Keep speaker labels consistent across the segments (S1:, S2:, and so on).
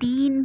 S1: 3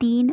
S1: 3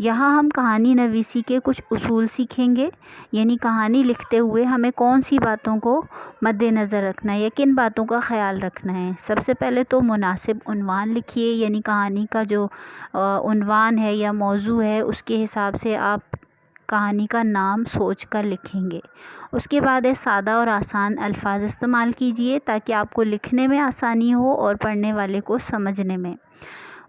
S1: یہاں ہم کہانی نویسی کے کچھ اصول سیکھیں گے، یعنی کہانی لکھتے ہوئے ہمیں کون سی باتوں کو مد نظر رکھنا ہے یا کن باتوں کا خیال رکھنا ہے۔ سب سے پہلے تو مناسب عنوان لکھیے، یعنی کہانی کا جو عنوان ہے یا موضوع ہے اس کے حساب سے آپ کہانی کا نام سوچ کر لکھیں گے۔ اس کے بعد سادہ اور آسان الفاظ استعمال کیجیے تاکہ آپ کو لکھنے میں آسانی ہو اور پڑھنے والے کو سمجھنے میں۔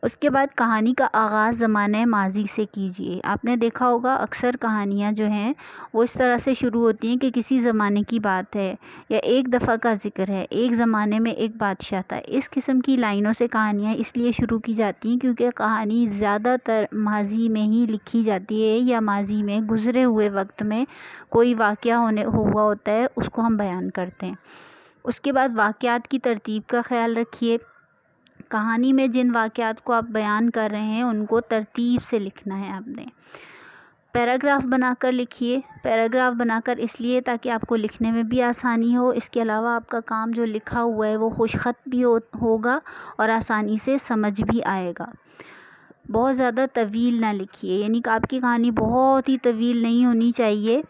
S1: اس کے بعد کہانی کا آغاز زمانہ ماضی سے کیجیے۔ آپ نے دیکھا ہوگا اکثر کہانیاں جو ہیں وہ اس طرح سے شروع ہوتی ہیں کہ کسی زمانے کی بات ہے یا ایک دفعہ کا ذکر ہے، ایک زمانے میں ایک بادشاہ تھا۔ اس قسم کی لائنوں سے کہانیاں اس لیے شروع کی جاتی ہیں کیونکہ کہانی زیادہ تر ماضی میں ہی لکھی جاتی ہے یا ماضی میں گزرے ہوئے وقت میں کوئی واقعہ ہوا ہوتا ہے، اس کو ہم بیان کرتے ہیں۔ اس کے بعد واقعات کی ترتیب کا خیال رکھیے۔ کہانی میں جن واقعات کو آپ بیان کر رہے ہیں ان کو ترتیب سے لکھنا ہے آپ نے۔ پیراگراف بنا کر لکھیے۔ پیراگراف بنا کر اس لیے تاکہ آپ کو لکھنے میں بھی آسانی ہو۔ اس کے علاوہ آپ کا کام جو لکھا ہوا ہے وہ خوش خط بھی ہوگا اور آسانی سے سمجھ بھی آئے گا۔ بہت زیادہ طویل نہ لکھیے، یعنی کہ آپ کی کہانی بہت ہی طویل نہیں ہونی چاہیے۔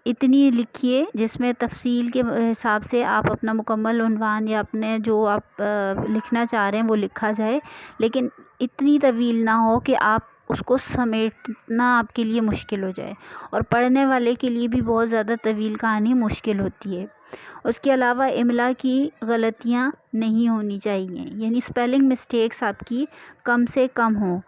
S1: اتنی لکھیے جس میں تفصیل کے حساب سے آپ اپنا مکمل عنوان یا اپنے جو آپ لکھنا چاہ رہے ہیں وہ لکھا جائے، لیکن اتنی طویل نہ ہو کہ آپ اس کو سمیٹنا آپ کے لیے مشکل ہو جائے، اور پڑھنے والے کے لیے بھی بہت زیادہ طویل کہانی مشکل ہوتی ہے۔ اس کے علاوہ املا کی غلطیاں نہیں ہونی چاہیے، یعنی اسپیلنگ مسٹیکس آپ کی کم سے کم ہوں۔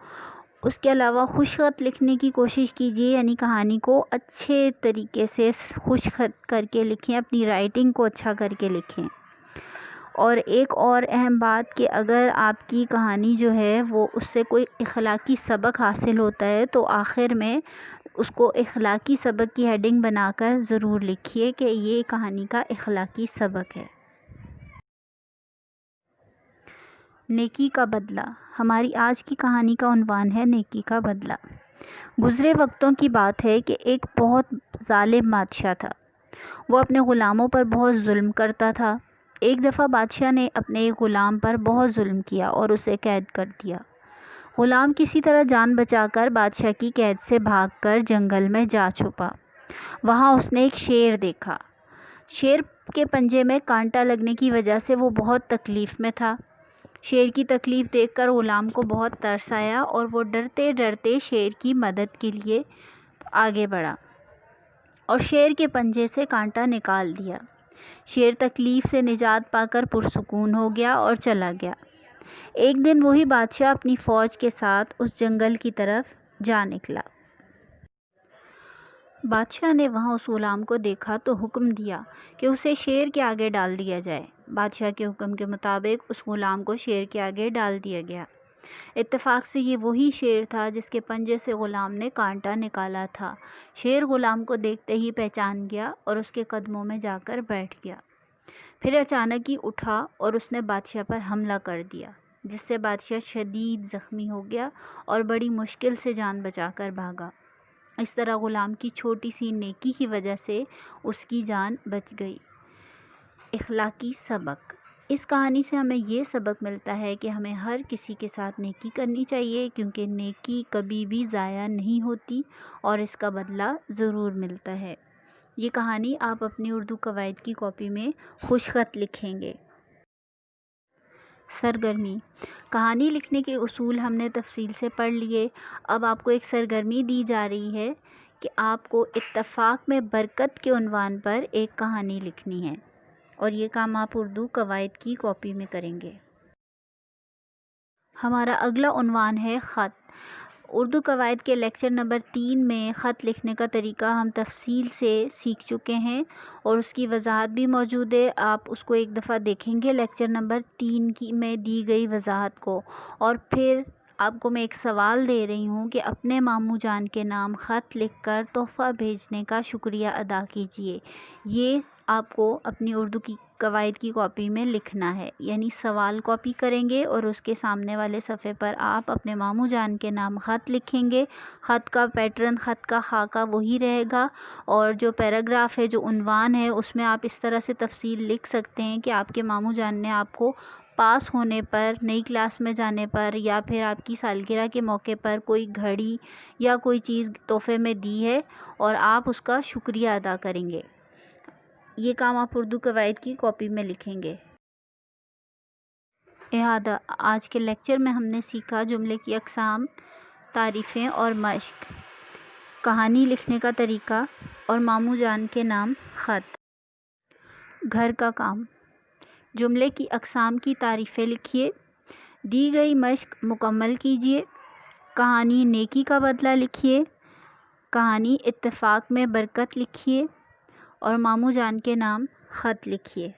S1: اس کے علاوہ خوش خط لکھنے کی کوشش کیجیے، یعنی کہانی کو اچھے طریقے سے خوش خط کر کے لکھیں، اپنی رائٹنگ کو اچھا کر کے لکھیں۔ اور ایک اور اہم بات کہ اگر آپ کی کہانی جو ہے وہ اس سے کوئی اخلاقی سبق حاصل ہوتا ہے تو آخر میں اس کو اخلاقی سبق کی ہیڈنگ بنا کر ضرور لکھیے کہ یہ کہانی کا اخلاقی سبق ہے۔ نیکی کا بدلہ۔ ہماری آج کی کہانی کا عنوان ہے نیکی کا بدلہ۔ گزرے وقتوں کی بات ہے کہ ایک بہت ظالم بادشاہ تھا۔ وہ اپنے غلاموں پر بہت ظلم کرتا تھا۔ ایک دفعہ بادشاہ نے اپنے ایک غلام پر بہت ظلم کیا اور اسے قید کر دیا۔ غلام کسی طرح جان بچا کر بادشاہ کی قید سے بھاگ کر جنگل میں جا چھپا۔ وہاں اس نے ایک شیر دیکھا۔ شیر کے پنجے میں کانٹا لگنے کی وجہ سے وہ بہت تکلیف میں تھا۔ شیر کی تکلیف دیکھ کر غلام کو بہت ترس آیا اور وہ ڈرتے ڈرتے شیر کی مدد کے لیے آگے بڑھا اور شیر کے پنجے سے کانٹا نکال دیا۔ شیر تکلیف سے نجات پا کر پرسکون ہو گیا اور چلا گیا۔ ایک دن وہی بادشاہ اپنی فوج کے ساتھ اس جنگل کی طرف جا نکلا۔ بادشاہ نے وہاں اس غلام کو دیکھا تو حکم دیا کہ اسے شیر کے آگے ڈال دیا جائے۔ بادشاہ کے حکم کے مطابق اس غلام کو شیر کے آگے ڈال دیا گیا۔ اتفاق سے یہ وہی شیر تھا جس کے پنجے سے غلام نے کانٹا نکالا تھا۔ شیر غلام کو دیکھتے ہی پہچان گیا اور اس کے قدموں میں جا کر بیٹھ گیا۔ پھر اچانک ہی اٹھا اور اس نے بادشاہ پر حملہ کر دیا، جس سے بادشاہ شدید زخمی ہو گیا اور بڑی مشکل سے جان بچا کر بھاگا۔ اس طرح غلام کی چھوٹی سی نیکی کی وجہ سے اس کی جان بچ گئی۔ اخلاقی سبق۔ اس کہانی سے ہمیں یہ سبق ملتا ہے کہ ہمیں ہر کسی کے ساتھ نیکی کرنی چاہیے، کیونکہ نیکی کبھی بھی ضائع نہیں ہوتی اور اس کا بدلہ ضرور ملتا ہے۔ یہ کہانی آپ اپنی اردو قواعد کی کاپی میں خوش خط لکھیں گے۔ سرگرمی۔ کہانی لکھنے کے اصول ہم نے تفصیل سے پڑھ لیے۔ اب آپ کو ایک سرگرمی دی جا رہی ہے کہ آپ کو اتفاق میں برکت کے عنوان پر ایک کہانی لکھنی ہے، اور یہ کام آپ اردو قواعد کی کاپی میں کریں گے۔ ہمارا اگلا عنوان ہے خط۔ اردو قواعد کے لیکچر نمبر 3 میں خط لکھنے کا طریقہ ہم تفصیل سے سیکھ چکے ہیں اور اس کی وضاحت بھی موجود ہے۔ آپ اس کو ایک دفعہ دیکھیں گے لیکچر نمبر 3 میں دی گئی وضاحت کو، اور پھر آپ کو میں ایک سوال دے رہی ہوں کہ اپنے ماموں جان کے نام خط لکھ کر تحفہ بھیجنے کا شکریہ ادا کیجیے۔ یہ آپ کو اپنی اردو کی قواعد کی کاپی میں لکھنا ہے، یعنی سوال کاپی کریں گے اور اس کے سامنے والے صفحے پر آپ اپنے ماموں جان کے نام خط لکھیں گے۔ خط کا پیٹرن، خط کا خاکہ وہی رہے گا، اور جو پیراگراف ہے، جو عنوان ہے، اس میں آپ اس طرح سے تفصیل لکھ سکتے ہیں کہ آپ کے ماموں جان نے آپ کو پاس ہونے پر، نئی کلاس میں جانے پر، یا پھر آپ کی سالگرہ کے موقع پر کوئی گھڑی یا کوئی چیز تحفے میں دی ہے اور آپ اس کا شکریہ ادا کریں گے۔ یہ کام آپ اردو قواعد کی کاپی میں لکھیں گے۔ اعادہ: آج کے لیکچر میں ہم نے سیکھا جملے کی اقسام، تعریفیں اور مشق، کہانی لکھنے کا طریقہ اور ماموں جان کے نام، خط۔ گھر کا کام: جملے کی اقسام کی تعریفیں لکھیے، دی گئی مشق مکمل کیجیے، کہانی نیکی کا بدلہ لکھیے، کہانی اتفاق میں برکت لکھیے اور ماموں جان کے نام، خط لکھیے۔